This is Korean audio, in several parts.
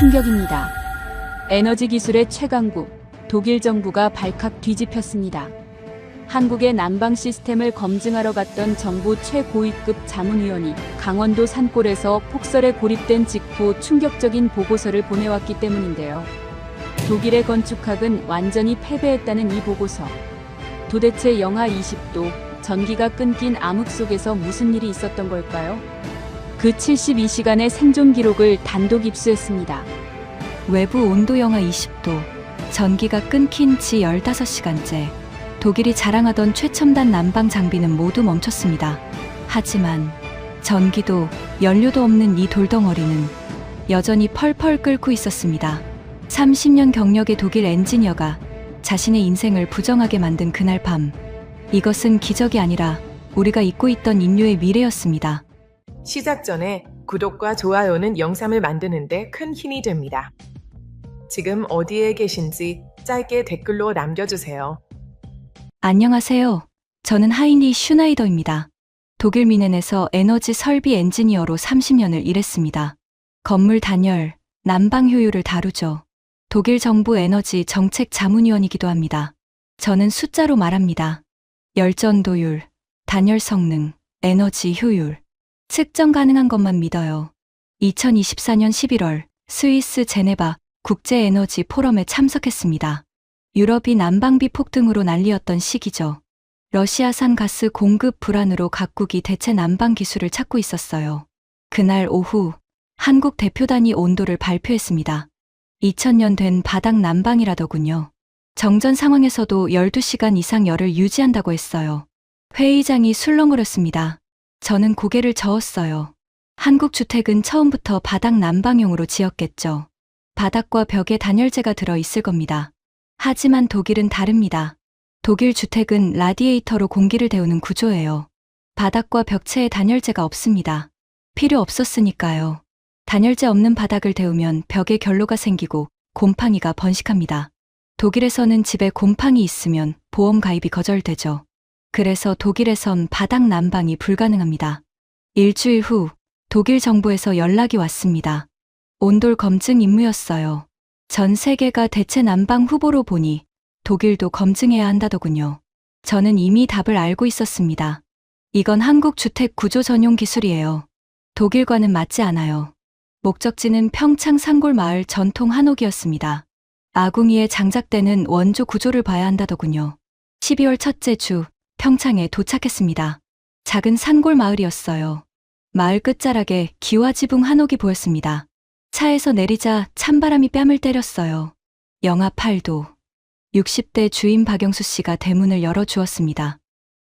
충격입니다. 에너지 기술의 최강국, 독일 정부가 발칵 뒤집혔습니다. 한국의 난방 시스템을 검증하러 갔던 정부 최고위급 자문위원이 강원도 산골에서 폭설에 고립된 직후 충격적인 보고서를 보내왔기 때문인데요. 독일의 건축학은 완전히 패배했다는 이 보고서. 도대체 영하 20도, 전기가 끊긴 암흑 속에서 무슨 일이 있었던 걸까요? 그 72시간의 생존 기록을 단독 입수했습니다. 외부 온도 영하 20도, 전기가 끊긴 지 15시간째. 독일이 자랑하던 최첨단 난방 장비는 모두 멈췄습니다. 하지만 전기도 연료도 없는 이 돌덩어리는 여전히 펄펄 끓고 있었습니다. 30년 경력의 독일 엔지니어가 자신의 인생을 부정하게 만든 그날 밤. 이것은 기적이 아니라 우리가 잊고 있던 인류의 미래였습니다. 시작 전에 구독과 좋아요는 영상을 만드는데 큰 힘이 됩니다. 지금 어디에 계신지 짧게 댓글로 남겨주세요. 안녕하세요. 저는 하이니 슈나이더입니다. 독일 미넨에서 에너지 설비 엔지니어로 30년을 일했습니다. 건물 단열, 난방 효율을 다루죠. 독일 정부 에너지 정책 자문위원이기도 합니다. 저는 숫자로 말합니다. 열전도율, 단열 성능, 에너지 효율. 측정 가능한 것만 믿어요. 2024년 11월 스위스 제네바 국제 에너지 포럼에 참석했습니다. 유럽이 난방비 폭등으로 난리였던 시기죠. 러시아산 가스 공급 불안으로 각국이 대체 난방 기술을 찾고 있었어요. 그날 오후 한국 대표단이 온도를 발표했습니다. 2000년 된 바닥 난방이라더군요. 정전 상황에서도 12시간 이상 열을 유지한다고 했어요. 회의장이 술렁거렸습니다. 저는 고개를 저었어요. 한국 주택은 처음부터 바닥 난방용으로 지었겠죠. 바닥과 벽에 단열재가 들어 있을 겁니다. 하지만 독일은 다릅니다. 독일 주택은 라디에이터로 공기를 데우는 구조예요. 바닥과 벽체에 단열재가 없습니다. 필요 없었으니까요. 단열재 없는 바닥을 데우면 벽에 결로가 생기고 곰팡이가 번식합니다. 독일에서는 집에 곰팡이 있으면 보험 가입이 거절되죠. 그래서 독일에선 바닥 난방이 불가능합니다. 일주일 후 독일 정부에서 연락이 왔습니다. 온돌 검증 임무였어요. 전 세계가 대체 난방 후보로 보니 독일도 검증해야 한다더군요. 저는 이미 답을 알고 있었습니다. 이건 한국 주택 구조 전용 기술이에요. 독일과는 맞지 않아요. 목적지는 평창 산골 마을 전통 한옥이었습니다. 아궁이에 장작되는 원조 구조를 봐야 한다더군요. 12월 첫째 주 평창에 도착했습니다. 작은 산골 마을이었어요. 마을 끝자락에 기와 지붕 한옥이 보였습니다. 차에서 내리자 찬바람이 뺨을 때렸어요. 영하 8도. 60대 주인 박영수 씨가 대문을 열어주었습니다.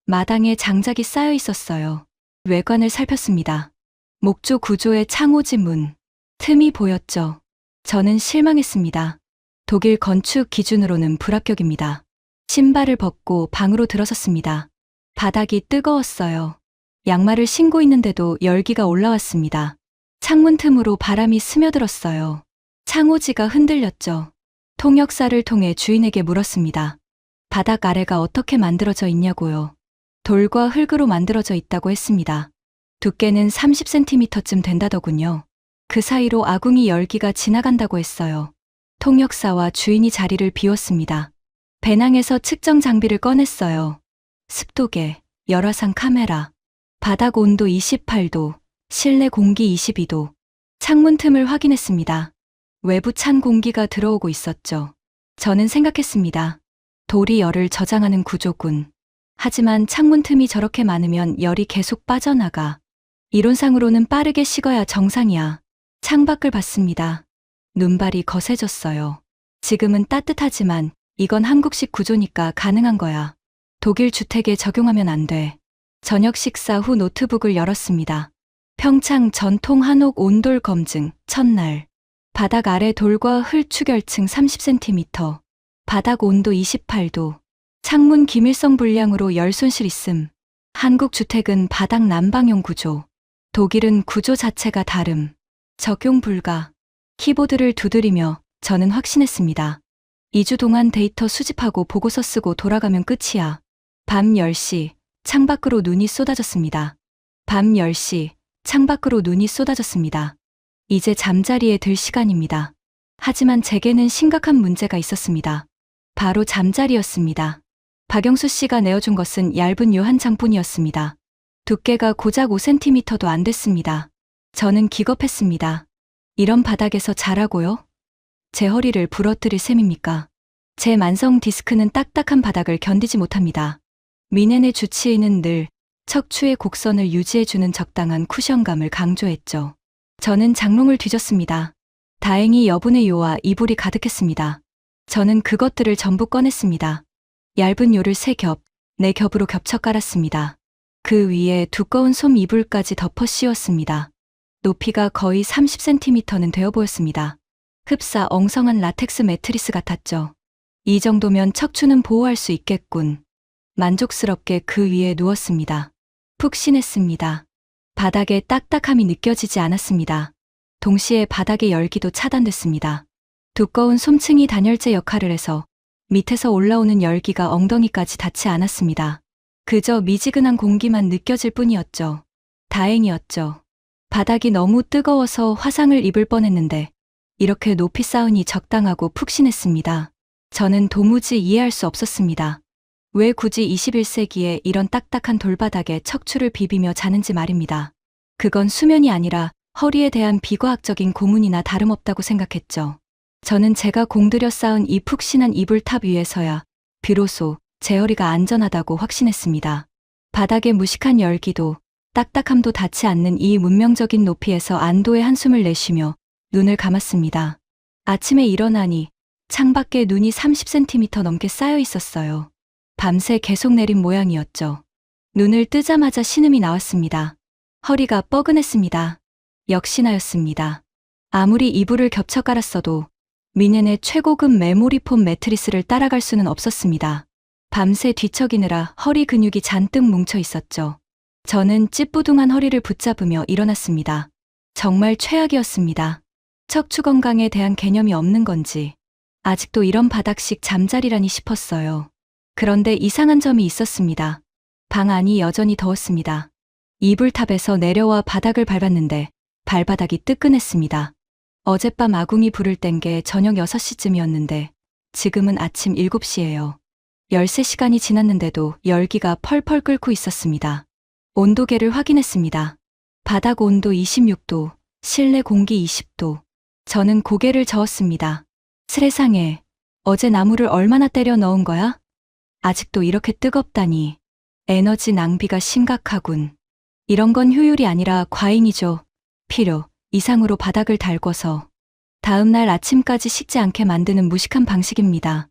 마당에 장작이 쌓여 있었어요. 외관을 살폈습니다. 목조 구조의 창호지 문. 틈이 보였죠. 저는 실망했습니다. 독일 건축 기준으로는 불합격입니다. 신발을 벗고 방으로 들어섰습니다. 바닥이 뜨거웠어요. 양말을 신고 있는데도 열기가 올라왔습니다. 창문 틈으로 바람이 스며들었어요. 창호지가 흔들렸죠. 통역사를 통해 주인에게 물었습니다. 바닥 아래가 어떻게 만들어져 있냐고요. 돌과 흙으로 만들어져 있다고 했습니다. 두께는 30cm쯤 된다더군요. 그 사이로 아궁이 열기가 지나간다고 했어요. 통역사와 주인이 자리를 비웠습니다. 배낭에서 측정 장비를 꺼냈어요. 습도계, 열화상 카메라, 바닥 온도 28도, 실내 공기 22도. 창문 틈을 확인했습니다. 외부 찬 공기가 들어오고 있었죠. 저는 생각했습니다. 돌이 열을 저장하는 구조군. 하지만 창문 틈이 저렇게 많으면 열이 계속 빠져나가. 이론상으로는 빠르게 식어야 정상이야. 창밖을 봤습니다. 눈발이 거세졌어요. 지금은 따뜻하지만 이건 한국식 구조니까 가능한 거야. 독일 주택에 적용하면 안 돼. 저녁 식사 후 노트북을 열었습니다. 평창 전통 한옥 온돌 검증 첫날. 바닥 아래 돌과 흙 추결층 30cm. 바닥 온도 28도. 창문 기밀성 불량으로 열 손실 있음. 한국 주택은 바닥 난방용 구조. 독일은 구조 자체가 다름. 적용 불가. 키보드를 두드리며 저는 확신했습니다. 2주 동안 데이터 수집하고 보고서 쓰고 돌아가면 끝이야. 밤 10시, 창밖으로 눈이 쏟아졌습니다. 밤 10시, 창밖으로 눈이 쏟아졌습니다. 이제 잠자리에 들 시간입니다. 하지만 제게는 심각한 문제가 있었습니다. 바로 잠자리였습니다. 박영수 씨가 내어준 것은 얇은 요한창뿐이었습니다. 두께가 고작 5cm도 안 됐습니다. 저는 기겁했습니다. 이런 바닥에서 자라고요? 제 허리를 부러뜨릴 셈입니까? 제 만성 디스크는 딱딱한 바닥을 견디지 못합니다. 미넨의 주치의는 늘 척추의 곡선을 유지해주는 적당한 쿠션감을 강조했죠. 저는 장롱을 뒤졌습니다. 다행히 여분의 요와 이불이 가득했습니다. 저는 그것들을 전부 꺼냈습니다. 얇은 요를 3겹, 4겹으로 겹쳐 깔았습니다. 그 위에 두꺼운 솜 이불까지 덮어 씌웠습니다. 높이가 거의 30cm는 되어 보였습니다. 흡사 엉성한 라텍스 매트리스 같았죠. 이 정도면 척추는 보호할 수 있겠군. 만족스럽게 그 위에 누웠습니다. 푹신했습니다. 바닥에 딱딱함이 느껴지지 않았습니다. 동시에 바닥의 열기도 차단됐습니다. 두꺼운 솜층이 단열재 역할을 해서 밑에서 올라오는 열기가 엉덩이까지 닿지 않았습니다. 그저 미지근한 공기만 느껴질 뿐이었죠. 다행이었죠. 바닥이 너무 뜨거워서 화상을 입을 뻔했는데 이렇게 높이 쌓으니 적당하고 푹신했습니다. 저는 도무지 이해할 수 없었습니다. 왜 굳이 21세기에 이런 딱딱한 돌바닥에 척추를 비비며 자는지 말입니다. 그건 수면이 아니라 허리에 대한 비과학적인 고문이나 다름없다고 생각했죠. 저는 제가 공들여 쌓은 이 푹신한 이불탑 위에서야 비로소 제 허리가 안전하다고 확신했습니다. 바닥의 무식한 열기도 딱딱함도 닿지 않는 이 문명적인 높이에서 안도의 한숨을 내쉬며 눈을 감았습니다. 아침에 일어나니 창밖에 눈이 30cm 넘게 쌓여 있었어요. 밤새 계속 내린 모양이었죠. 눈을 뜨자마자 신음이 나왔습니다. 허리가 뻐근했습니다. 역시나였습니다. 아무리 이불을 겹쳐 깔았어도 미넨의 최고급 메모리폼 매트리스를 따라갈 수는 없었습니다. 밤새 뒤척이느라 허리 근육이 잔뜩 뭉쳐 있었죠. 저는 찌뿌둥한 허리를 붙잡으며 일어났습니다. 정말 최악이었습니다. 척추 건강에 대한 개념이 없는 건지 아직도 이런 바닥식 잠자리라니 싶었어요. 그런데 이상한 점이 있었습니다. 방 안이 여전히 더웠습니다. 이불탑에서 내려와 바닥을 밟았는데 발바닥이 뜨끈했습니다. 어젯밤 아궁이 불을 뗀 게 저녁 6시쯤이었는데 지금은 아침 7시예요. 13시간이 지났는데도 열기가 펄펄 끓고 있었습니다. 온도계를 확인했습니다. 바닥 온도 26도, 실내 공기 20도. 저는 고개를 저었습니다. 세상에, 어제 나무를 얼마나 때려 넣은 거야? 아직도 이렇게 뜨겁다니. 에너지 낭비가 심각하군. 이런 건 효율이 아니라 과잉이죠. 필요 이상으로 바닥을 달궈서 다음 날 아침까지 식지 않게 만드는 무식한 방식입니다.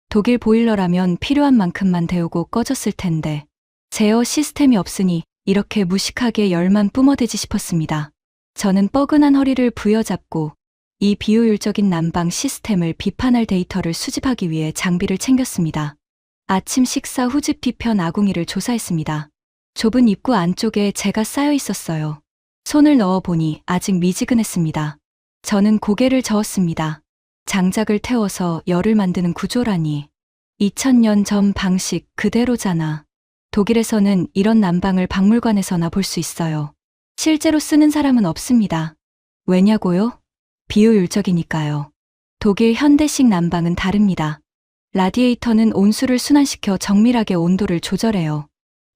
독일 보일러라면 필요한 만큼만 데우고 꺼졌을 텐데 제어 시스템이 없으니 이렇게 무식하게 열만 뿜어대지 싶었습니다. 저는 뻐근한 허리를 부여잡고 이 비효율적인 난방 시스템을 비판할 데이터를 수집하기 위해 장비를 챙겼습니다. 아침 식사 후집 뒤편 아궁이를 조사했습니다. 좁은 입구 안쪽에 재가 쌓여 있었어요. 손을 넣어보니 아직 미지근했습니다. 저는 고개를 저었습니다. 장작을 태워서 열을 만드는 구조라니. 2000년 전 방식 그대로잖아. 독일에서는 이런 난방을 박물관에서나 볼 수 있어요. 실제로 쓰는 사람은 없습니다. 왜냐고요? 비효율적이니까요. 독일 현대식 난방은 다릅니다. 라디에이터는 온수를 순환시켜 정밀하게 온도를 조절해요.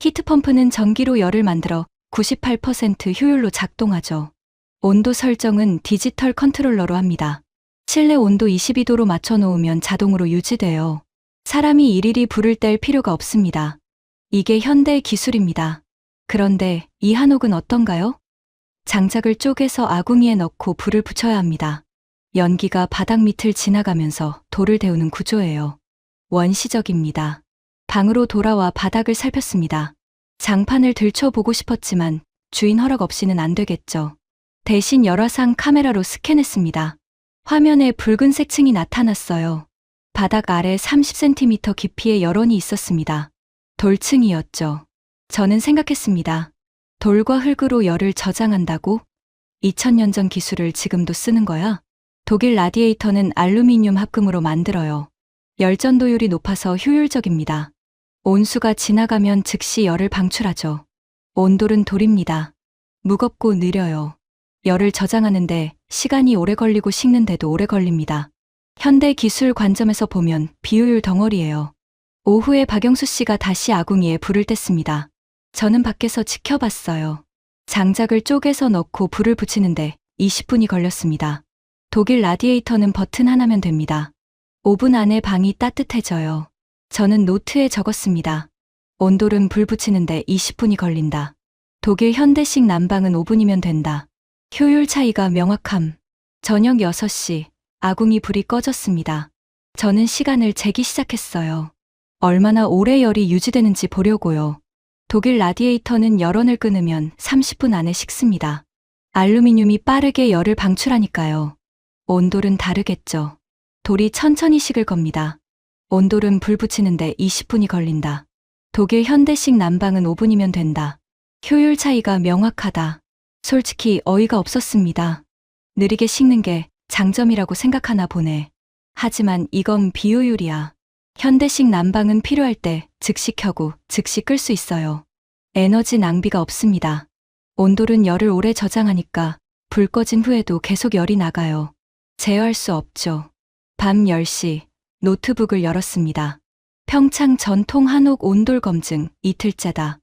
히트펌프는 전기로 열을 만들어 98% 효율로 작동하죠. 온도 설정은 디지털 컨트롤러로 합니다. 실내 온도 22도로 맞춰놓으면 자동으로 유지돼요. 사람이 일일이 불을 뗄 필요가 없습니다. 이게 현대의 기술입니다. 그런데 이 한옥은 어떤가요? 장작을 쪼개서 아궁이에 넣고 불을 붙여야 합니다. 연기가 바닥 밑을 지나가면서 돌을 데우는 구조예요. 원시적입니다. 방으로 돌아와 바닥을 살폈습니다. 장판을 들춰보고 싶었지만 주인 허락 없이는 안 되겠죠. 대신 열화상 카메라로 스캔했습니다. 화면에 붉은색 층이 나타났어요. 바닥 아래 30cm 깊이의 열원이 있었습니다. 돌층이었죠. 저는 생각했습니다. 돌과 흙으로 열을 저장한다고? 2000년 전 기술을 지금도 쓰는 거야? 독일 라디에이터는 알루미늄 합금으로 만들어요. 열전도율이 높아서 효율적입니다. 온수가 지나가면 즉시 열을 방출하죠. 온돌은 돌입니다. 무겁고 느려요. 열을 저장하는데 시간이 오래 걸리고 식는데도 오래 걸립니다. 현대 기술 관점에서 보면 비효율 덩어리예요. 오후에 박영수 씨가 다시 아궁이에 불을 뗐습니다. 저는 밖에서 지켜봤어요. 장작을 쪼개서 넣고 불을 붙이는데 20분이 걸렸습니다. 독일 라디에이터는 버튼 하나면 됩니다. 5분 안에 방이 따뜻해져요. 저는 노트에 적었습니다. 온돌은 불 붙이는데 20분이 걸린다. 독일 현대식 난방은 5분이면 된다. 효율 차이가 명확함. 저녁 6시, 아궁이 불이 꺼졌습니다. 저는 시간을 재기 시작했어요. 얼마나 오래 열이 유지되는지 보려고요. 독일 라디에이터는 열원을 끊으면 30분 안에 식습니다. 알루미늄이 빠르게 열을 방출하니까요. 온돌은 다르겠죠. 돌이 천천히 식을 겁니다. 온돌은 불 붙이는데 20분이 걸린다. 독일 현대식 난방은 5분이면 된다. 효율 차이가 명확하다. 솔직히 어이가 없었습니다. 느리게 식는 게 장점이라고 생각하나 보네. 하지만 이건 비효율이야. 현대식 난방은 필요할 때 즉시 켜고 즉시 끌 수 있어요. 에너지 낭비가 없습니다. 온돌은 열을 오래 저장하니까 불 꺼진 후에도 계속 열이 나가요. 제어할 수 없죠. 밤 10시, 노트북을 열었습니다. 평창 전통 한옥 온돌 검증 이틀째다.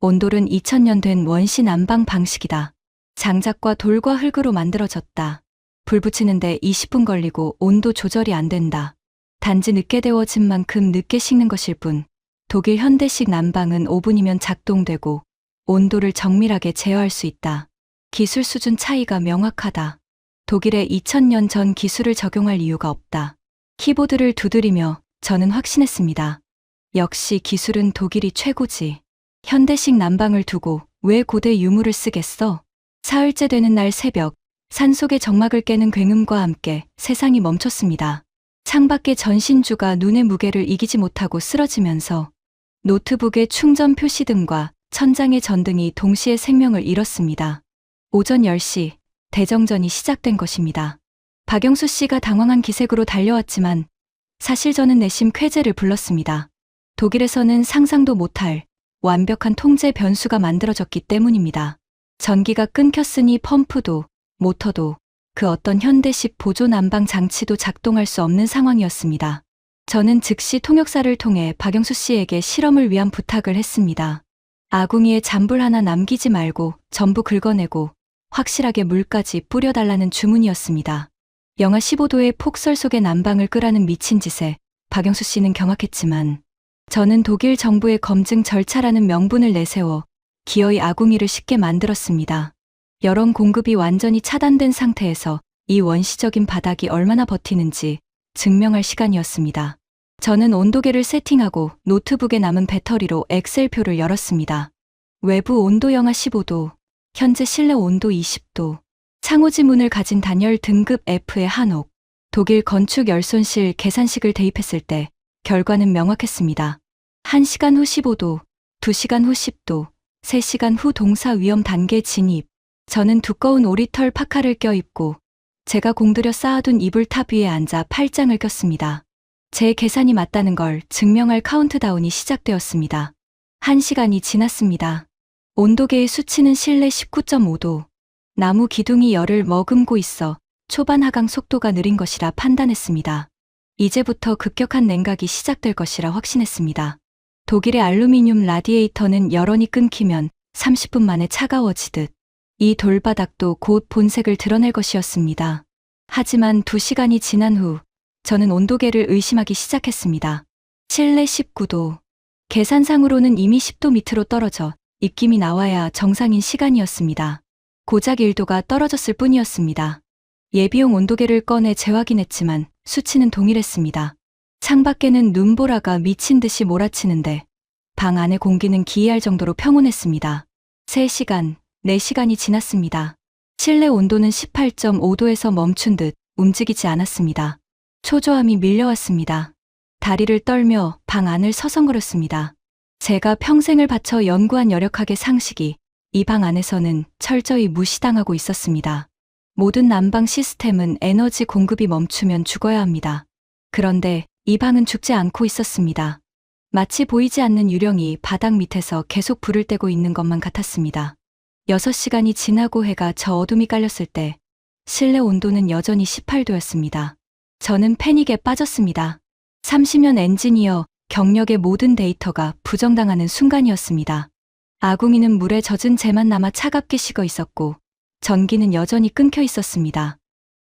온돌은 2000년 된 원시 난방 방식이다. 장작과 돌과 흙으로 만들어졌다. 불 붙이는데 20분 걸리고 온도 조절이 안 된다. 단지 늦게 데워진 만큼 늦게 식는 것일 뿐, 독일 현대식 난방은 5분이면 작동되고 온도를 정밀하게 제어할 수 있다. 기술 수준 차이가 명확하다. 독일에 2000년 전 기술을 적용할 이유가 없다. 키보드를 두드리며 저는 확신했습니다. 역시 기술은 독일이 최고지. 현대식 난방을 두고 왜 고대 유물을 쓰겠어? 사흘째 되는 날 새벽, 산속의 정막을 깨는 굉음과 함께 세상이 멈췄습니다. 창밖의 전신주가 눈의 무게를 이기지 못하고 쓰러지면서 노트북의 충전 표시등과 천장의 전등이 동시에 생명을 잃었습니다. 오전 10시, 대정전이 시작된 것입니다. 박영수 씨가 당황한 기색으로 달려왔지만 사실 저는 내심 쾌재를 불렀습니다. 독일에서는 상상도 못할 완벽한 통제 변수가 만들어졌기 때문입니다. 전기가 끊겼으니 펌프도, 모터도, 그 어떤 현대식 보조 난방 장치도 작동할 수 없는 상황이었습니다. 저는 즉시 통역사를 통해 박영수 씨에게 실험을 위한 부탁을 했습니다. 아궁이에 잔불 하나 남기지 말고 전부 긁어내고 확실하게 물까지 뿌려달라는 주문이었습니다. 영하 15도의 폭설 속의 난방을 끄라는 미친 짓에 박영수 씨는 경악했지만 저는 독일 정부의 검증 절차라는 명분을 내세워 기어이 아궁이를 쉽게 만들었습니다. 열원 공급이 완전히 차단된 상태에서 이 원시적인 바닥이 얼마나 버티는지 증명할 시간이었습니다. 저는 온도계를 세팅하고 노트북에 남은 배터리로 엑셀표를 열었습니다. 외부 온도 영하 15도, 현재 실내 온도 20도, 창호지 문을 가진 단열 등급 F의 한옥, 독일 건축 열손실 계산식을 대입했을 때 결과는 명확했습니다. 1시간 후 15도, 2시간 후 10도, 3시간 후 동사 위험 단계 진입. 저는 두꺼운 오리털 파카를 껴입고 제가 공들여 쌓아둔 이불탑 위에 앉아 팔짱을 꼈습니다. 제 계산이 맞다는 걸 증명할 카운트다운이 시작되었습니다. 1시간이 지났습니다. 온도계의 수치는 실내 19.5도. 나무 기둥이 열을 머금고 있어 초반 하강 속도가 느린 것이라 판단했습니다. 이제부터 급격한 냉각이 시작될 것이라 확신했습니다. 독일의 알루미늄 라디에이터는 열원이 끊기면 30분 만에 차가워지듯 이 돌바닥도 곧 본색을 드러낼 것이었습니다. 하지만 2시간이 지난 후 저는 온도계를 의심하기 시작했습니다. 실내 19도. 계산상으로는 이미 10도 밑으로 떨어져 입김이 나와야 정상인 시간이었습니다. 고작 1도가 떨어졌을 뿐이었습니다. 예비용 온도계를 꺼내 재확인했지만 수치는 동일했습니다. 창밖에는 눈보라가 미친 듯이 몰아치는데 방 안의 공기는 기이할 정도로 평온했습니다. 3시간, 4시간이 지났습니다. 실내 온도는 18.5도에서 멈춘 듯 움직이지 않았습니다. 초조함이 밀려왔습니다. 다리를 떨며 방 안을 서성거렸습니다. 제가 평생을 바쳐 연구한 열역학의 상식이 이 방 안에서는 철저히 무시당하고 있었습니다. 모든 난방 시스템은 에너지 공급이 멈추면 죽어야 합니다. 그런데 이 방은 죽지 않고 있었습니다. 마치 보이지 않는 유령이 바닥 밑에서 계속 불을 떼고 있는 것만 같았습니다. 6시간이 지나고 해가 저 어둠이 깔렸을 때 실내 온도는 여전히 18도였습니다. 저는 패닉에 빠졌습니다. 30년 엔지니어 경력의 모든 데이터가 부정당하는 순간이었습니다. 아궁이는 물에 젖은 재만 남아 차갑게 식어 있었고 전기는 여전히 끊겨 있었습니다.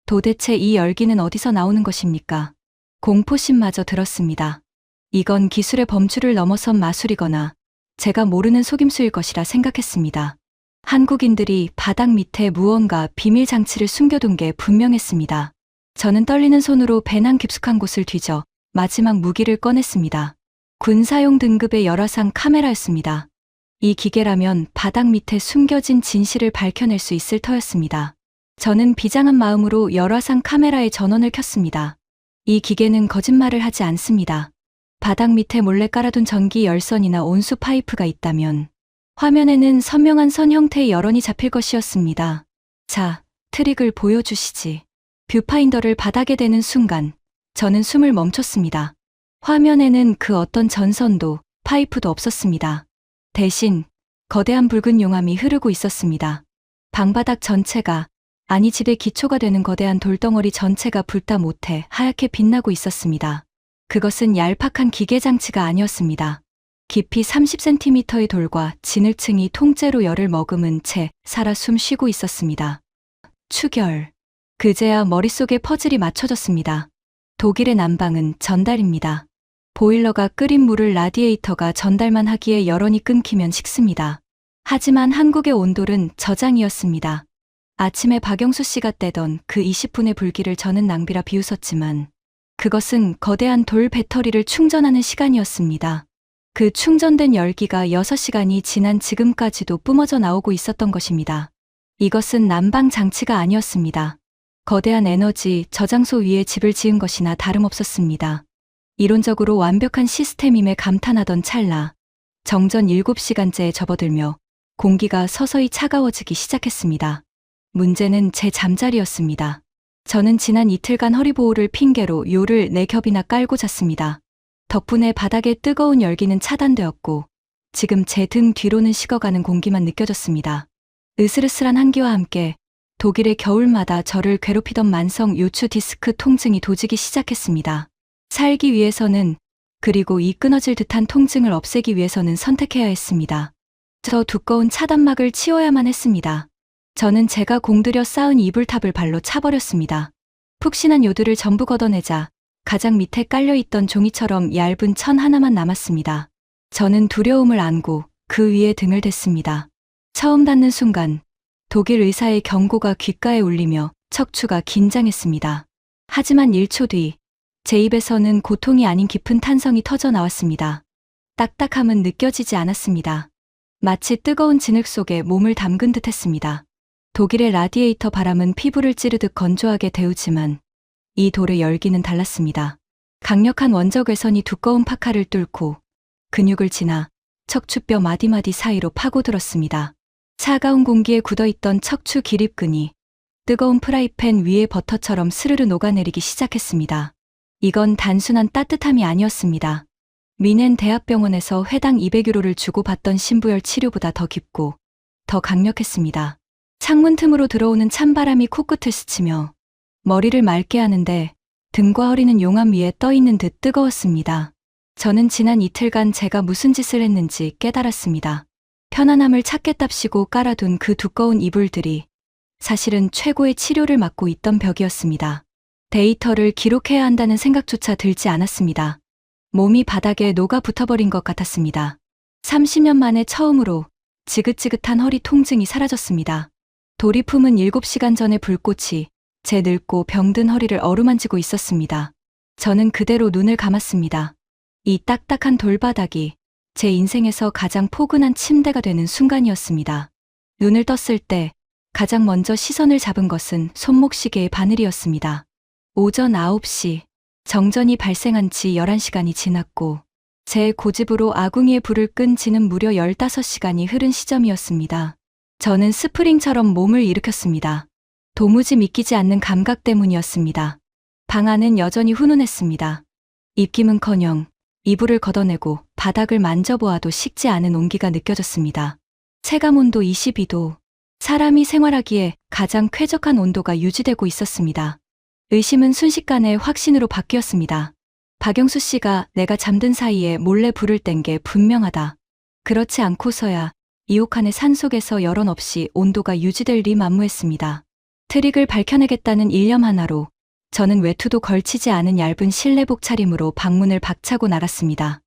도대체 이 열기는 어디서 나오는 것입니까? 공포심마저 들었습니다. 이건 기술의 범주를 넘어선 마술이거나 제가 모르는 속임수일 것이라 생각했습니다. 한국인들이 바닥 밑에 무언가 비밀 장치를 숨겨둔 게 분명했습니다. 저는 떨리는 손으로 배낭 깊숙한 곳을 뒤져 마지막 무기를 꺼냈습니다. 군사용 등급의 열화상 카메라였습니다. 이 기계라면 바닥 밑에 숨겨진 진실을 밝혀낼 수 있을 터였습니다. 저는 비장한 마음으로 열화상 카메라의 전원을 켰습니다. 이 기계는 거짓말을 하지 않습니다. 바닥 밑에 몰래 깔아둔 전기 열선이나 온수 파이프가 있다면 화면에는 선명한 선 형태의 열원이 잡힐 것이었습니다. 자, 트릭을 보여주시지. 뷰파인더를 바닥에 대는 순간 저는 숨을 멈췄습니다. 화면에는 그 어떤 전선도 파이프도 없었습니다. 대신 거대한 붉은 용암이 흐르고 있었습니다. 방바닥 전체가, 아니 집의 기초가 되는 거대한 돌덩어리 전체가 불다 못해 하얗게 빛나고 있었습니다. 그것은 얄팍한 기계장치가 아니었습니다. 깊이 30cm의 돌과 진흙층이 통째로 열을 머금은 채 살아 숨 쉬고 있었습니다. 추결. 그제야 머릿속에 퍼즐이 맞춰졌습니다. 독일의 난방은 전달입니다. 보일러가 끓인 물을 라디에이터가 전달만 하기에 열원이 끊기면 식습니다. 하지만 한국의 온돌은 저장이었습니다. 아침에 박영수 씨가 떼던 그 20분의 불길을 저는 낭비라 비웃었지만 그것은 거대한 돌 배터리를 충전하는 시간이었습니다. 그 충전된 열기가 6시간이 지난 지금까지도 뿜어져 나오고 있었던 것입니다. 이것은 난방 장치가 아니었습니다. 거대한 에너지 저장소 위에 집을 지은 것이나 다름없었습니다. 이론적으로 완벽한 시스템임에 감탄하던 찰나, 정전 7시간째에 접어들며 공기가 서서히 차가워지기 시작했습니다. 문제는 제 잠자리였습니다. 저는 지난 이틀간 허리보호를 핑계로 요를 4겹이나 깔고 잤습니다. 덕분에 바닥의 뜨거운 열기는 차단되었고 지금 제 등 뒤로는 식어가는 공기만 느껴졌습니다. 으슬으슬한 한기와 함께 독일의 겨울마다 저를 괴롭히던 만성 요추 디스크 통증이 도지기 시작했습니다. 살기 위해서는, 그리고 이 끊어질 듯한 통증을 없애기 위해서는 선택해야 했습니다. 저 두꺼운 차단막을 치워야만 했습니다. 저는 제가 공들여 쌓은 이불탑을 발로 차버렸습니다. 푹신한 요들을 전부 걷어내자 가장 밑에 깔려있던 종이처럼 얇은 천 하나만 남았습니다. 저는 두려움을 안고 그 위에 등을 댔습니다. 처음 닿는 순간 독일 의사의 경고가 귓가에 울리며 척추가 긴장했습니다. 하지만 1초 뒤 제 입에서는 고통이 아닌 깊은 탄성이 터져 나왔습니다. 딱딱함은 느껴지지 않았습니다. 마치 뜨거운 진흙 속에 몸을 담근 듯 했습니다. 독일의 라디에이터 바람은 피부를 찌르듯 건조하게 데우지만 이 돌의 열기는 달랐습니다. 강력한 원적 외선이 두꺼운 파카를 뚫고 근육을 지나 척추뼈 마디마디 사이로 파고들었습니다. 차가운 공기에 굳어있던 척추 기립근이 뜨거운 프라이팬 위에 버터처럼 스르르 녹아내리기 시작했습니다. 이건 단순한 따뜻함이 아니었습니다. 미넨 대학병원에서 회당 200유로를 주고 받던 신부열 치료보다 더 깊고 더 강력했습니다. 창문 틈으로 들어오는 찬바람이 코끝을 스치며 머리를 맑게 하는데 등과 허리는 용암 위에 떠있는 듯 뜨거웠습니다. 저는 지난 이틀간 제가 무슨 짓을 했는지 깨달았습니다. 편안함을 찾겠답시고 깔아둔 그 두꺼운 이불들이 사실은 최고의 치료를 맡고 있던 벽이었습니다. 데이터를 기록해야 한다는 생각조차 들지 않았습니다. 몸이 바닥에 녹아 붙어버린 것 같았습니다. 30년 만에 처음으로 지긋지긋한 허리 통증이 사라졌습니다. 돌이 품은 7시간 전의 불꽃이 제 늙고 병든 허리를 어루만지고 있었습니다. 저는 그대로 눈을 감았습니다. 이 딱딱한 돌바닥이 제 인생에서 가장 포근한 침대가 되는 순간이었습니다. 눈을 떴을 때 가장 먼저 시선을 잡은 것은 손목시계의 바늘이었습니다. 오전 9시, 정전이 발생한 지 11시간이 지났고 제 고집으로 아궁이에 불을 끈 지는 무려 15시간이 흐른 시점이었습니다. 저는 스프링처럼 몸을 일으켰습니다. 도무지 믿기지 않는 감각 때문이었습니다. 방 안은 여전히 훈훈했습니다. 입김은커녕 이불을 걷어내고 바닥을 만져보아도 식지 않은 온기가 느껴졌습니다. 체감온도 22도, 사람이 생활하기에 가장 쾌적한 온도가 유지되고 있었습니다. 의심은 순식간에 확신으로 바뀌었습니다. 박영수 씨가 내가 잠든 사이에 몰래 불을 뗀 게 분명하다. 그렇지 않고서야 이옥한의 산속에서 여론 없이 온도가 유지될 리 만무했습니다. 트릭을 밝혀내겠다는 일념 하나로 저는 외투도 걸치지 않은 얇은 실내복 차림으로 방문을 박차고 나갔습니다.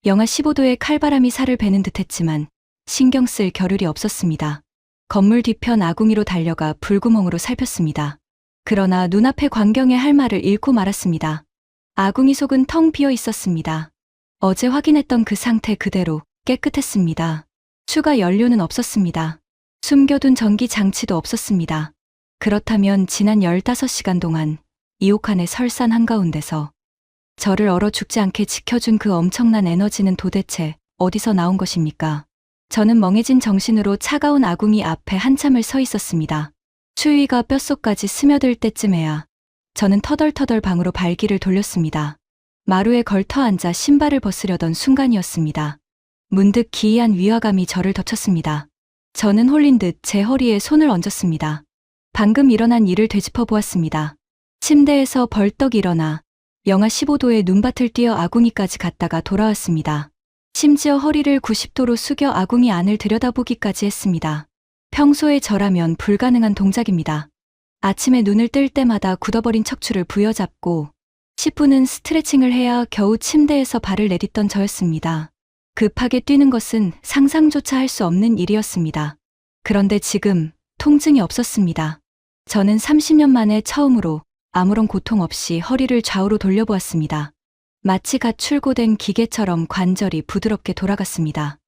영하 15도의 칼바람이 살을 베는 듯했지만 신경 쓸 겨를이 없었습니다. 건물 뒤편 아궁이로 달려가 불구멍으로 살폈습니다. 그러나 눈앞의 광경에 할 말을 잃고 말았습니다. 아궁이 속은 텅 비어 있었습니다. 어제 확인했던 그 상태 그대로 깨끗했습니다. 추가 연료는 없었습니다. 숨겨둔 전기 장치도 없었습니다. 그렇다면 지난 15시간 동안 이옥한의 설산 한가운데서 저를 얼어 죽지 않게 지켜준 그 엄청난 에너지는 도대체 어디서 나온 것입니까? 저는 멍해진 정신으로 차가운 아궁이 앞에 한참을 서 있었습니다. 추위가 뼛속까지 스며들 때쯤에야 저는 터덜터덜 방으로 발길을 돌렸습니다. 마루에 걸터 앉아 신발을 벗으려던 순간이었습니다. 문득 기이한 위화감이 저를 덮쳤습니다. 저는 홀린 듯 제 허리에 손을 얹었습니다. 방금 일어난 일을 되짚어 보았습니다. 침대에서 벌떡 일어나 영하 15도의 눈밭을 뛰어 아궁이까지 갔다가 돌아왔습니다. 심지어 허리를 90도로 숙여 아궁이 안을 들여다보기까지 했습니다. 평소에 저라면 불가능한 동작입니다. 아침에 눈을 뜰 때마다 굳어버린 척추를 부여잡고 10분은 스트레칭을 해야 겨우 침대에서 발을 내딛던 저였습니다. 급하게 뛰는 것은 상상조차 할 수 없는 일이었습니다. 그런데 지금 통증이 없었습니다. 저는 30년 만에 처음으로 아무런 고통 없이 허리를 좌우로 돌려보았습니다. 마치 갓 출고된 기계처럼 관절이 부드럽게 돌아갔습니다.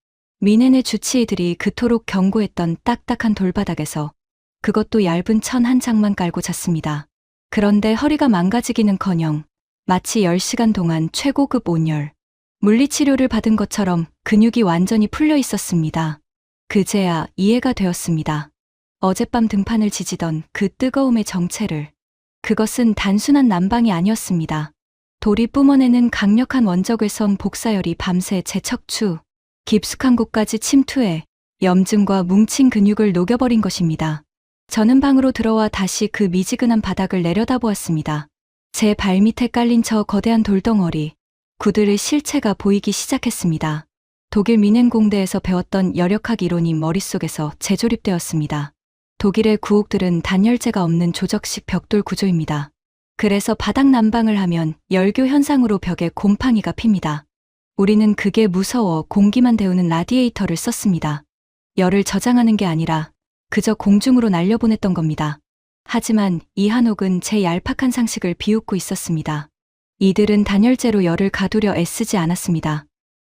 미넨의 주치의들이 그토록 경고했던 딱딱한 돌바닥에서 그것도 얇은 천 한 장만 깔고 잤습니다. 그런데 허리가 망가지기는커녕 마치 10시간 동안 최고급 온열, 물리치료를 받은 것처럼 근육이 완전히 풀려 있었습니다. 그제야 이해가 되었습니다. 어젯밤 등판을 지지던 그 뜨거움의 정체를. 그것은 단순한 난방이 아니었습니다. 돌이 뿜어내는 강력한 원적외선 복사열이 밤새 제 척추, 깊숙한 곳까지 침투해 염증과 뭉친 근육을 녹여버린 것입니다. 저는 방으로 들어와 다시 그 미지근한 바닥을 내려다보았습니다. 제 발밑에 깔린 저 거대한 돌덩어리, 구들의 실체가 보이기 시작했습니다. 독일 미넨 공대에서 배웠던 열역학 이론이 머릿속에서 재조립되었습니다. 독일의 구옥들은 단열재가 없는 조적식 벽돌 구조입니다. 그래서 바닥 난방을 하면 열교 현상으로 벽에 곰팡이가 핍니다. 우리는 그게 무서워 공기만 데우는 라디에이터를 썼습니다. 열을 저장하는 게 아니라 그저 공중으로 날려보냈던 겁니다. 하지만 이 한옥은 제 얄팍한 상식을 비웃고 있었습니다. 이들은 단열재로 열을 가두려 애쓰지 않았습니다.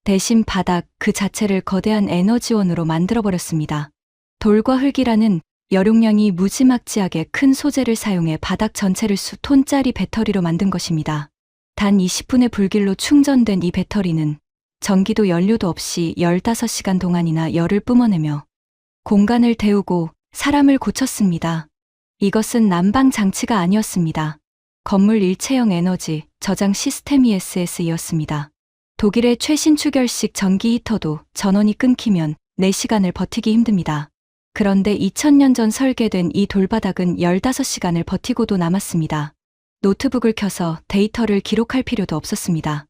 대신 바닥 그 자체를 거대한 에너지원으로 만들어버렸습니다. 돌과 흙이라는 열용량이 무지막지하게 큰 소재를 사용해 바닥 전체를 수톤짜리 배터리로 만든 것입니다. 단 20분의 불길로 충전된 이 배터리는 전기도 연료도 없이 15시간 동안이나 열을 뿜어내며 공간을 데우고 사람을 고쳤습니다. 이것은 난방 장치가 아니었습니다. 건물 일체형 에너지 저장 시스템 ESS이었습니다. 독일의 최신 추결식 전기 히터도 전원이 끊기면 4시간을 버티기 힘듭니다. 그런데 2000년 전 설계된 이 돌바닥은 15시간을 버티고도 남았습니다. 노트북을 켜서 데이터를 기록할 필요도 없었습니다.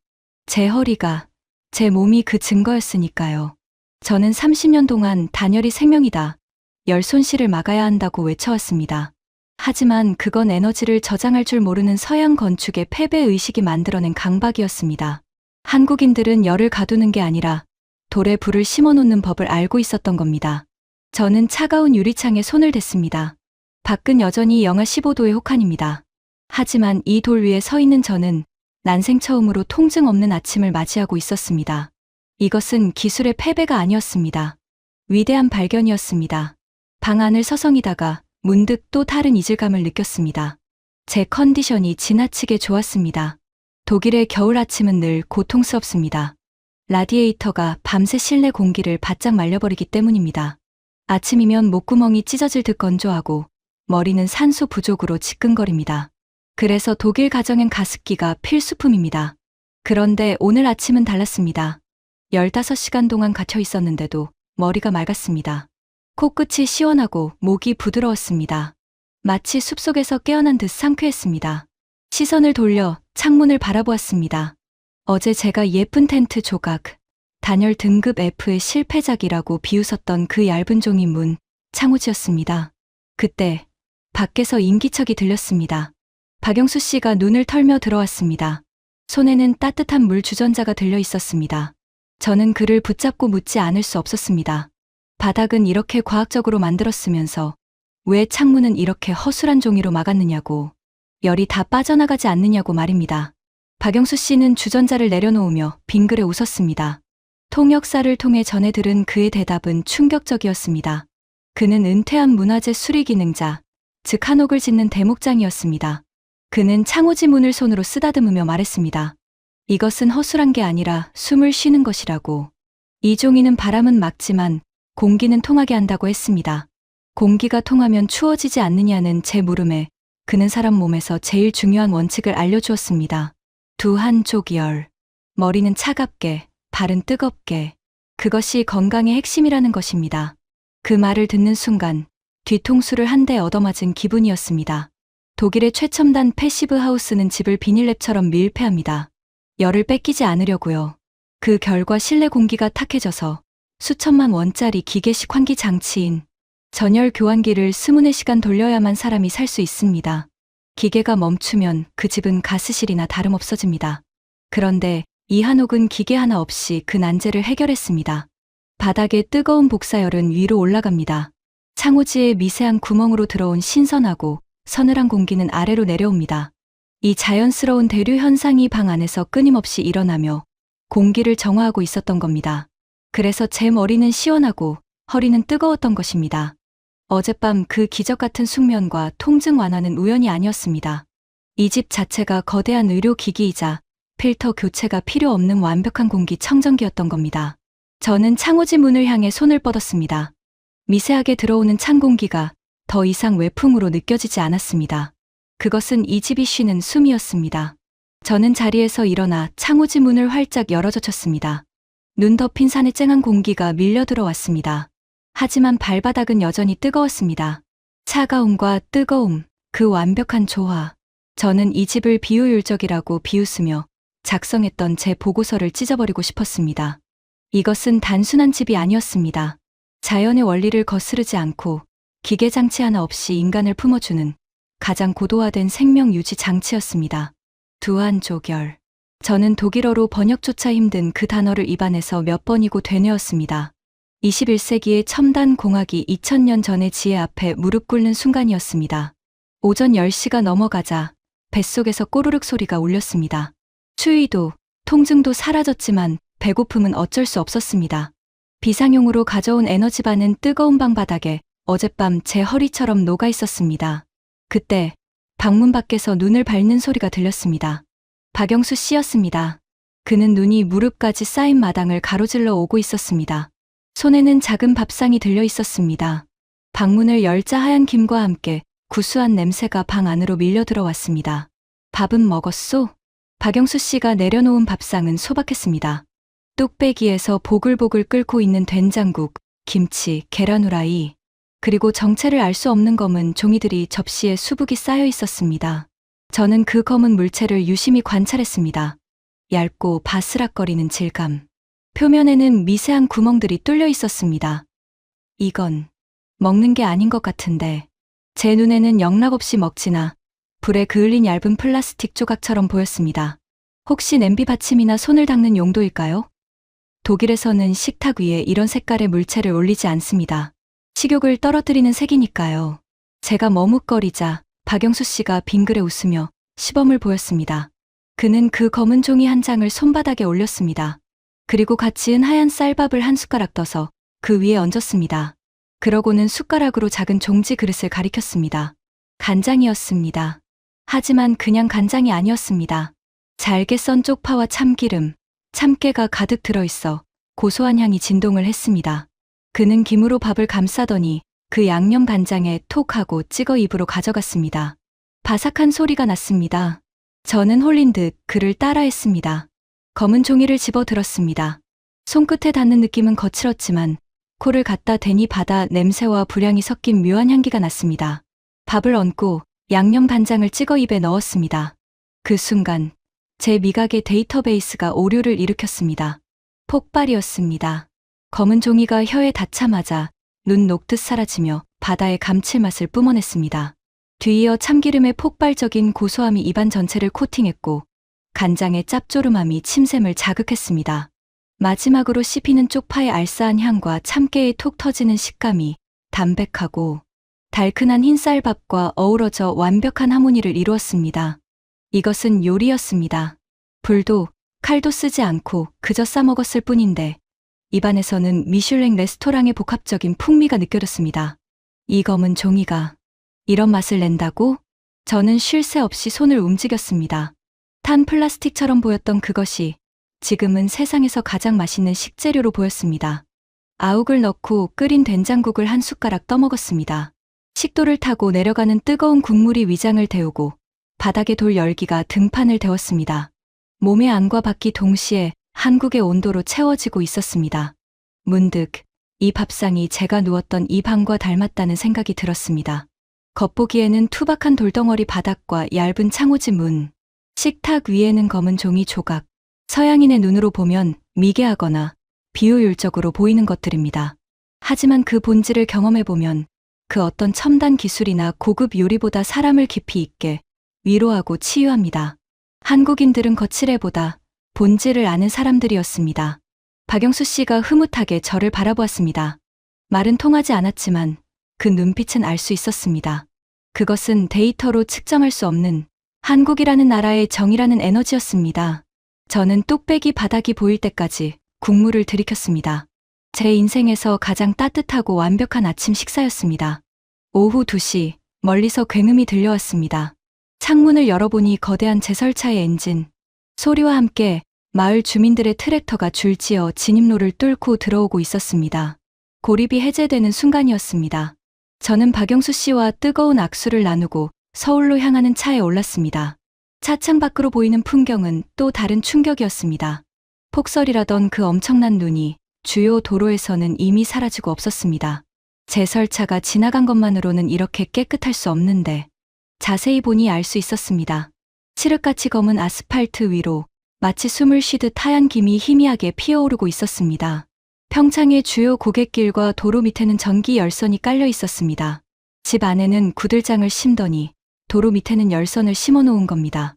제 허리가, 제 몸이 그 증거였으니까요. 저는 30년 동안 단열이 생명이다, 열 손실을 막아야 한다고 외쳐왔습니다. 하지만 그건 에너지를 저장할 줄 모르는 서양 건축의 패배의식이 만들어낸 강박이었습니다. 한국인들은 열을 가두는 게 아니라 돌에 불을 심어놓는 법을 알고 있었던 겁니다. 저는 차가운 유리창에 손을 댔습니다. 밖은 여전히 영하 15도의 혹한입니다. 하지만 이 돌 위에 서 있는 저는 난생 처음으로 통증 없는 아침을 맞이하고 있었습니다. 이것은 기술의 패배가 아니었습니다. 위대한 발견이었습니다. 방 안을 서성이다가 문득 또 다른 이질감을 느꼈습니다. 제 컨디션이 지나치게 좋았습니다. 독일의 겨울 아침은 늘 고통스럽습니다. 라디에이터가 밤새 실내 공기를 바짝 말려버리기 때문입니다. 아침이면 목구멍이 찢어질 듯 건조하고 머리는 산소 부족으로 지끈거립니다. 그래서 독일 가정엔 가습기가 필수품입니다. 그런데 오늘 아침은 달랐습니다. 15시간 동안 갇혀 있었는데도 머리가 맑았습니다. 코끝이 시원하고 목이 부드러웠습니다. 마치 숲속에서 깨어난 듯 상쾌했습니다. 시선을 돌려 창문을 바라보았습니다. 어제 제가 예쁜 텐트 조각, 단열 등급 F의 실패작이라고 비웃었던 그 얇은 종이 문, 창호지였습니다. 그때 밖에서 인기척이 들렸습니다. 박영수 씨가 눈을 털며 들어왔습니다. 손에는 따뜻한 물 주전자가 들려 있었습니다. 저는 그를 붙잡고 묻지 않을 수 없었습니다. 바닥은 이렇게 과학적으로 만들었으면서 왜 창문은 이렇게 허술한 종이로 막았느냐고, 열이 다 빠져나가지 않느냐고 말입니다. 박영수 씨는 주전자를 내려놓으며 빙그레 웃었습니다. 통역사를 통해 전해 들은 그의 대답은 충격적이었습니다. 그는 은퇴한 문화재 수리기능자, 즉 한옥을 짓는 대목장이었습니다. 그는 창호지 문을 손으로 쓰다듬으며 말했습니다. 이것은 허술한 게 아니라 숨을 쉬는 것이라고. 이 종이는 바람은 막지만 공기는 통하게 한다고 했습니다. 공기가 통하면 추워지지 않느냐는 제 물음에 그는 사람 몸에서 제일 중요한 원칙을 알려주었습니다. 두 한쪽 열. 머리는 차갑게, 발은 뜨겁게. 그것이 건강의 핵심이라는 것입니다. 그 말을 듣는 순간 뒤통수를 한 대 얻어맞은 기분이었습니다. 독일의 최첨단 패시브 하우스는 집을 비닐랩처럼 밀폐합니다. 열을 뺏기지 않으려고요. 그 결과 실내 공기가 탁해져서 수천만 원짜리 기계식 환기 장치인 전열 교환기를 24시간 돌려야만 사람이 살 수 있습니다. 기계가 멈추면 그 집은 가스실이나 다름없어집니다. 그런데 이 한옥은 기계 하나 없이 그 난제를 해결했습니다. 바닥의 뜨거운 복사열은 위로 올라갑니다. 창호지의 미세한 구멍으로 들어온 신선하고 서늘한 공기는 아래로 내려옵니다. 이 자연스러운 대류 현상이 방 안에서 끊임없이 일어나며 공기를 정화하고 있었던 겁니다. 그래서 제 머리는 시원하고 허리는 뜨거웠던 것입니다. 어젯밤 그 기적 같은 숙면과 통증 완화는 우연이 아니었습니다. 이 집 자체가 거대한 의료기기이자 필터 교체가 필요 없는 완벽한 공기 청정기였던 겁니다. 저는 창호지 문을 향해 손을 뻗었습니다. 미세하게 들어오는 찬 공기가 더 이상 외풍으로 느껴지지 않았습니다. 그것은 이 집이 쉬는 숨이었습니다. 저는 자리에서 일어나 창호지 문을 활짝 열어젖혔습니다. 눈 덮인 산의 쨍한 공기가 밀려 들어왔습니다. 하지만 발바닥은 여전히 뜨거웠습니다. 차가움과 뜨거움, 그 완벽한 조화. 저는 이 집을 비효율적이라고 비웃으며 작성했던 제 보고서를 찢어버리고 싶었습니다. 이것은 단순한 집이 아니었습니다. 자연의 원리를 거스르지 않고 기계 장치 하나 없이 인간을 품어주는 가장 고도화된 생명 유지 장치였습니다. 두 한쪽 열. 저는 독일어로 번역조차 힘든 그 단어를 입안에서 몇 번이고 되뇌었습니다. 21세기의 첨단 공학이 2000년 전의 지혜 앞에 무릎 꿇는 순간이었습니다. 오전 10시가 넘어가자 뱃속에서 꼬르륵 소리가 울렸습니다. 추위도, 통증도 사라졌지만 배고픔은 어쩔 수 없었습니다. 비상용으로 가져온 에너지바는 뜨거운 방바닥에 어젯밤 제 허리처럼 녹아 있었습니다. 그때 방문 밖에서 눈을 밟는 소리가 들렸습니다. 박영수 씨였습니다. 그는 눈이 무릎까지 쌓인 마당을 가로질러 오고 있었습니다. 손에는 작은 밥상이 들려 있었습니다. 방문을 열자 하얀 김과 함께 구수한 냄새가 방 안으로 밀려 들어왔습니다. 밥은 먹었소? 박영수 씨가 내려놓은 밥상은 소박했습니다. 뚝배기에서 보글보글 끓고 있는 된장국, 김치, 계란 후라이, 그리고 정체를 알 수 없는 검은 종이들이 접시에 수북이 쌓여 있었습니다. 저는 그 검은 물체를 유심히 관찰했습니다. 얇고 바스락거리는 질감. 표면에는 미세한 구멍들이 뚫려 있었습니다. 이건 먹는 게 아닌 것 같은데. 제 눈에는 영락없이 먹지나 불에 그을린 얇은 플라스틱 조각처럼 보였습니다. 혹시 냄비 받침이나 손을 닦는 용도일까요? 독일에서는 식탁 위에 이런 색깔의 물체를 올리지 않습니다. 식욕을 떨어뜨리는 색이니까요. 제가 머뭇거리자 박영수 씨가 빙그레 웃으며 시범을 보였습니다. 그는 그 검은 종이 한 장을 손바닥에 올렸습니다. 그리고 갓 지은 하얀 쌀밥을 한 숟가락 떠서 그 위에 얹었습니다. 그러고는 숟가락으로 작은 종지 그릇을 가리켰습니다. 간장이었습니다. 하지만 그냥 간장이 아니었습니다. 잘게 썬 쪽파와 참기름, 참깨가 가득 들어있어 고소한 향이 진동을 했습니다. 그는 김으로 밥을 감싸더니 그 양념 간장에 톡 하고 찍어 입으로 가져갔습니다. 바삭한 소리가 났습니다. 저는 홀린 듯 그를 따라했습니다. 검은 종이를 집어 들었습니다. 손끝에 닿는 느낌은 거칠었지만 코를 갖다 대니 바다 냄새와 불향이 섞인 묘한 향기가 났습니다. 밥을 얹고 양념 간장을 찍어 입에 넣었습니다. 그 순간 제 미각의 데이터베이스가 오류를 일으켰습니다. 폭발이었습니다. 검은 종이가 혀에 닿자마자 눈 녹듯 사라지며 바다의 감칠맛을 뿜어냈습니다. 뒤이어 참기름의 폭발적인 고소함이 입안 전체를 코팅했고 간장의 짭조름함이 침샘을 자극했습니다. 마지막으로 씹히는 쪽파의 알싸한 향과 참깨의 톡 터지는 식감이 담백하고 달큰한 흰쌀밥과 어우러져 완벽한 하모니를 이루었습니다. 이것은 요리였습니다. 불도 칼도 쓰지 않고 그저 싸먹었을 뿐인데 입안에서는 미슐랭 레스토랑의 복합적인 풍미가 느껴졌습니다. 이 검은 종이가 이런 맛을 낸다고? 저는 쉴 새 없이 손을 움직였습니다. 탄 플라스틱처럼 보였던 그것이 지금은 세상에서 가장 맛있는 식재료로 보였습니다. 아욱을 넣고 끓인 된장국을 한 숟가락 떠먹었습니다. 식도를 타고 내려가는 뜨거운 국물이 위장을 데우고 바닥에 돌 열기가 등판을 데웠습니다. 몸의 안과 밖이 동시에 한국의 온도로 채워지고 있었습니다. 문득 이 밥상이 제가 누웠던 이 방과 닮았다는 생각이 들었습니다. 겉보기에는 투박한 돌덩어리 바닥과 얇은 창호지 문, 식탁 위에는 검은 종이 조각, 서양인의 눈으로 보면 미개하거나 비효율적으로 보이는 것들입니다. 하지만 그 본질을 경험해보면 그 어떤 첨단 기술이나 고급 요리보다 사람을 깊이 있게 위로하고 치유합니다. 한국인들은 거칠애보다 본질을 아는 사람들이었습니다. 박영수 씨가 흐뭇하게 저를 바라보았습니다. 말은 통하지 않았지만 그 눈빛은 알 수 있었습니다. 그것은 데이터로 측정할 수 없는 한국이라는 나라의 정이라는 에너지였습니다. 저는 뚝배기 바닥이 보일 때까지 국물을 들이켰습니다. 제 인생에서 가장 따뜻하고 완벽한 아침 식사였습니다. 오후 2시, 멀리서 굉음이 들려왔습니다. 창문을 열어보니 거대한 제설차의 엔진, 소리와 함께 마을 주민들의 트랙터가 줄지어 진입로를 뚫고 들어오고 있었습니다. 고립이 해제되는 순간이었습니다. 저는 박영수 씨와 뜨거운 악수를 나누고 서울로 향하는 차에 올랐습니다. 차창 밖으로 보이는 풍경은 또 다른 충격이었습니다. 폭설이라던 그 엄청난 눈이 주요 도로에서는 이미 사라지고 없었습니다. 제설차가 지나간 것만으로는 이렇게 깨끗할 수 없는데 자세히 보니 알 수 있었습니다. 칠흑같이 검은 아스팔트 위로 마치 숨을 쉬듯 하얀 김이 희미하게 피어오르고 있었습니다. 평창의 주요 고갯길과 도로 밑에는 전기 열선이 깔려 있었습니다. 집 안에는 구들장을 심더니 도로 밑에는 열선을 심어 놓은 겁니다.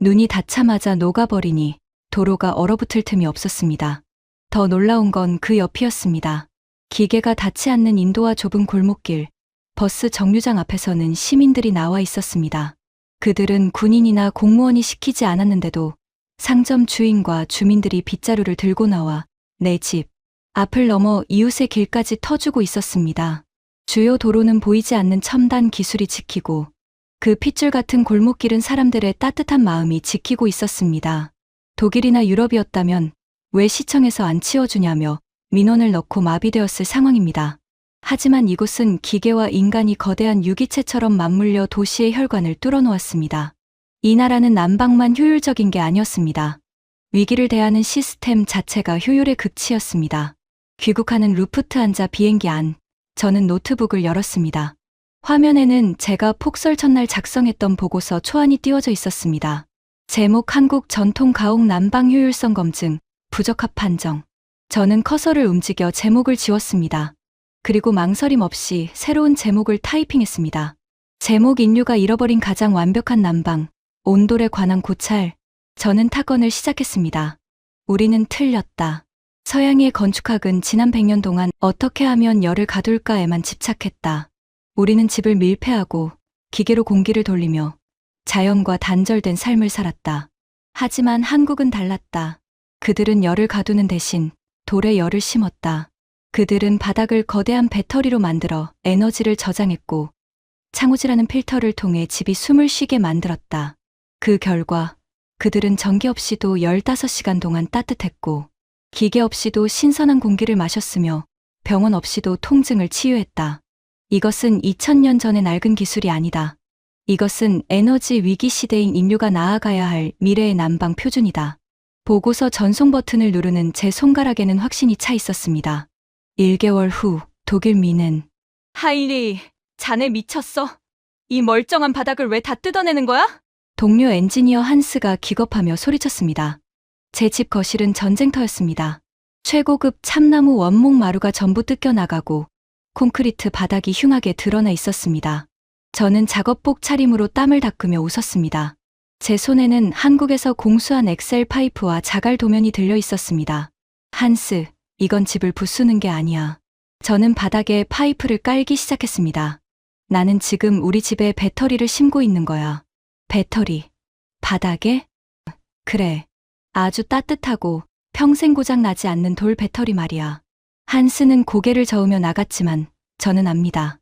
눈이 닿자마자 녹아버리니 도로가 얼어붙을 틈이 없었습니다. 더 놀라운 건 그 옆이었습니다. 기계가 닿지 않는 인도와 좁은 골목길, 버스 정류장 앞에서는 시민들이 나와 있었습니다. 그들은 군인이나 공무원이 시키지 않았는데도 상점 주인과 주민들이 빗자루를 들고 나와 내 집 앞을 넘어 이웃의 길까지 터주고 있었습니다. 주요 도로는 보이지 않는 첨단 기술이 지키고 그 핏줄 같은 골목길은 사람들의 따뜻한 마음이 지키고 있었습니다. 독일이나 유럽이었다면 왜 시청에서 안 치워주냐며 민원을 넣고 마비되었을 상황입니다. 하지만 이곳은 기계와 인간이 거대한 유기체처럼 맞물려 도시의 혈관을 뚫어놓았습니다. 이 나라는 난방만 효율적인 게 아니었습니다. 위기를 대하는 시스템 자체가 효율의 극치였습니다. 귀국하는 루프트 한자 비행기 안, 저는 노트북을 열었습니다. 화면에는 제가 폭설 첫날 작성했던 보고서 초안이 띄워져 있었습니다. 제목 한국 전통 가옥 난방 효율성 검증, 부적합 판정. 저는 커서를 움직여 제목을 지웠습니다. 그리고 망설임 없이 새로운 제목을 타이핑했습니다. 제목 인류가 잃어버린 가장 완벽한 난방, 온돌에 관한 고찰. 저는 타건을 시작했습니다. 우리는 틀렸다. 서양의 건축학은 지난 100년 동안 어떻게 하면 열을 가둘까에만 집착했다. 우리는 집을 밀폐하고 기계로 공기를 돌리며 자연과 단절된 삶을 살았다. 하지만 한국은 달랐다. 그들은 열을 가두는 대신 돌에 열을 심었다. 그들은 바닥을 거대한 배터리로 만들어 에너지를 저장했고 창호지라는 필터를 통해 집이 숨을 쉬게 만들었다. 그 결과 그들은 전기 없이도 15시간 동안 따뜻했고 기계 없이도 신선한 공기를 마셨으며 병원 없이도 통증을 치유했다. 이것은 2000년 전의 낡은 기술이 아니다. 이것은 에너지 위기 시대인 인류가 나아가야 할 미래의 난방 표준이다. 보고서 전송 버튼을 누르는 제 손가락에는 확신이 차 있었습니다. 1개월 후 독일 미넨. 하일리, 자네 미쳤어? 이 멀쩡한 바닥을 왜 다 뜯어내는 거야? 동료 엔지니어 한스가 기겁하며 소리쳤습니다. 제 집 거실은 전쟁터였습니다. 최고급 참나무 원목 마루가 전부 뜯겨나가고 콘크리트 바닥이 흉하게 드러나 있었습니다. 저는 작업복 차림으로 땀을 닦으며 웃었습니다. 제 손에는 한국에서 공수한 엑셀 파이프와 자갈 도면이 들려 있었습니다. 한스, 이건 집을 부수는 게 아니야. 저는 바닥에 파이프를 깔기 시작했습니다. 나는 지금 우리 집에 배터리를 심고 있는 거야. 배터리. 바닥에? 그래. 아주 따뜻하고 평생 고장 나지 않는 돌 배터리 말이야. 한스는 고개를 저으며 나갔지만 저는 압니다.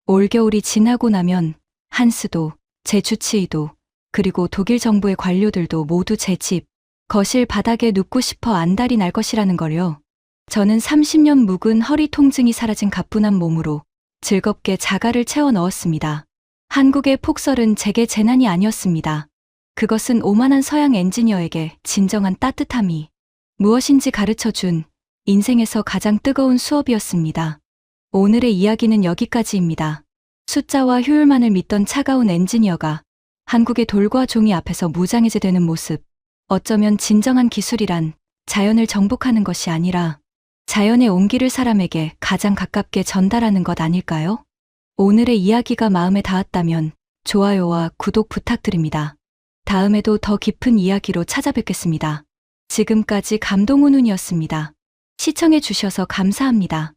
올겨울이 지나고 나면 한스도 제 주치의도 그리고 독일 정부의 관료들도 모두 제 집, 거실 바닥에 눕고 싶어 안달이 날 것이라는 걸요. 저는 30년 묵은 허리 통증이 사라진 가뿐한 몸으로 즐겁게 자갈을 채워 넣었습니다. 한국의 폭설은 제게 재난이 아니었습니다. 그것은 오만한 서양 엔지니어에게 진정한 따뜻함이 무엇인지 가르쳐 준 인생에서 가장 뜨거운 수업이었습니다. 오늘의 이야기는 여기까지입니다. 숫자와 효율만을 믿던 차가운 엔지니어가 한국의 돌과 종이 앞에서 무장해제되는 모습. 어쩌면 진정한 기술이란 자연을 정복하는 것이 아니라 자연의 온기를 사람에게 가장 가깝게 전달하는 것 아닐까요? 오늘의 이야기가 마음에 닿았다면 좋아요와 구독 부탁드립니다. 다음에도 더 깊은 이야기로 찾아뵙겠습니다. 지금까지 감동훈훈이었습니다. 시청해 주셔서 감사합니다.